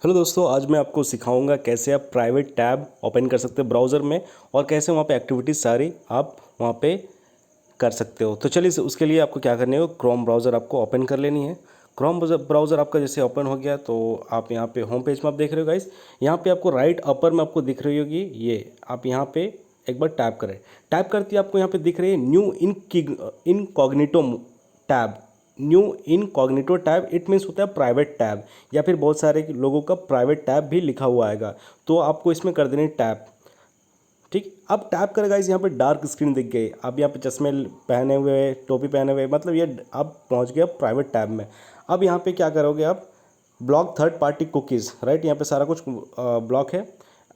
Hello दोस्तों, आज मैं आपको सिखाऊंगा कैसे आप प्राइवेट टैब ओपन कर सकते हैं ब्राउज़र में और कैसे वहाँ पे एक्टिविटीज़ सारी आप वहाँ पे कर सकते हो। तो चलिए उसके लिए आपको क्या करनी है, क्रोम ब्राउज़र आपको ओपन कर लेनी है। क्रोम ब्राउज़र आपका जैसे ओपन हो गया तो आप यहाँ पे होम पेज में आप देख रहे हो गाइस। यहाँ पे आपको राइट अपर में आपको दिख रही होगी ये, आप यहाँ पे एक बार टैप करें। टैप करते ही आपको यहाँ पे दिख रही है new incognito tab. New incognito tab it means होता है प्राइवेट टैब, या फिर बहुत सारे लोगों का प्राइवेट टैब भी लिखा हुआ आएगा। तो आपको इसमें कर देनी टैप। ठीक, अब टैप करेगा इस यहाँ पे डार्क स्क्रीन दिख गई। आप यहाँ पे चश्मे पहने हुए, टोपी पहने हुए, मतलब ये आप पहुँच गए प्राइवेट टैब में। अब यहाँ पे क्या करोगे आप, block third party cookies, right. यहाँ पे सारा कुछ ब्लॉक है।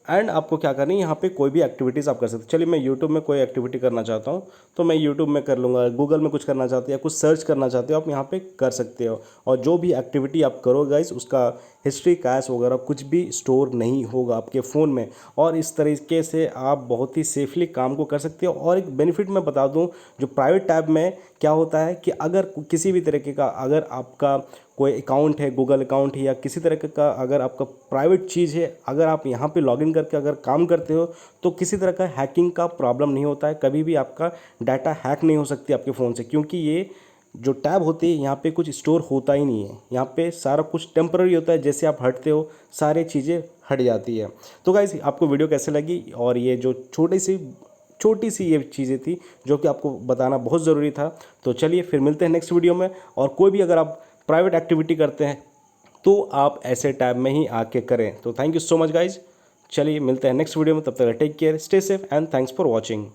एंड आपको क्या करनी है, यहाँ पे कोई भी एक्टिविटीज़ आप कर सकते हो। चलिए मैं यूट्यूब में कोई एक्टिविटी करना चाहता हूँ तो मैं यूट्यूब में कर लूँगा। गूगल में कुछ करना चाहते हो या कुछ सर्च करना चाहते हो आप यहाँ पे कर सकते हो। और जो भी एक्टिविटी आप करो गाइस, उसका हिस्ट्री कैश वगैरह कुछ भी स्टोर नहीं होगा आपके फ़ोन में। और इस तरीके से आप बहुत ही सेफली काम को कर सकते हो। और एक बेनिफिट मैं बता दूं, जो प्राइवेट टैब में क्या होता है कि अगर किसी भी तरीके का, अगर आपका कोई अकाउंट है, गूगल अकाउंट है या किसी तरह का अगर आपका प्राइवेट चीज़ है, अगर आप यहाँ पे लॉगिन करके अगर काम करते हो तो किसी तरह का हैकिंग का प्रॉब्लम नहीं होता है। कभी भी आपका डाटा हैक नहीं हो सकती आपके फ़ोन से, क्योंकि ये जो टैब होती है यहाँ पे कुछ स्टोर होता ही नहीं है। यहाँ पे सारा कुछ टेम्पररी होता है, जैसे आप हटते हो सारी चीज़ें हट जाती है। तो गाइस, आपको वीडियो कैसे लगी, और ये जो छोटी सी ये चीज़ें थी जो कि आपको बताना बहुत ज़रूरी था। तो चलिए फिर मिलते हैं नेक्स्ट वीडियो में। और कोई भी अगर आप प्राइवेट एक्टिविटी करते हैं तो आप ऐसे टैब में ही आके करें। तो thank you so much guys. चलिए मिलते हैं नेक्स्ट वीडियो में, तब तक take care, stay safe and thanks for watching.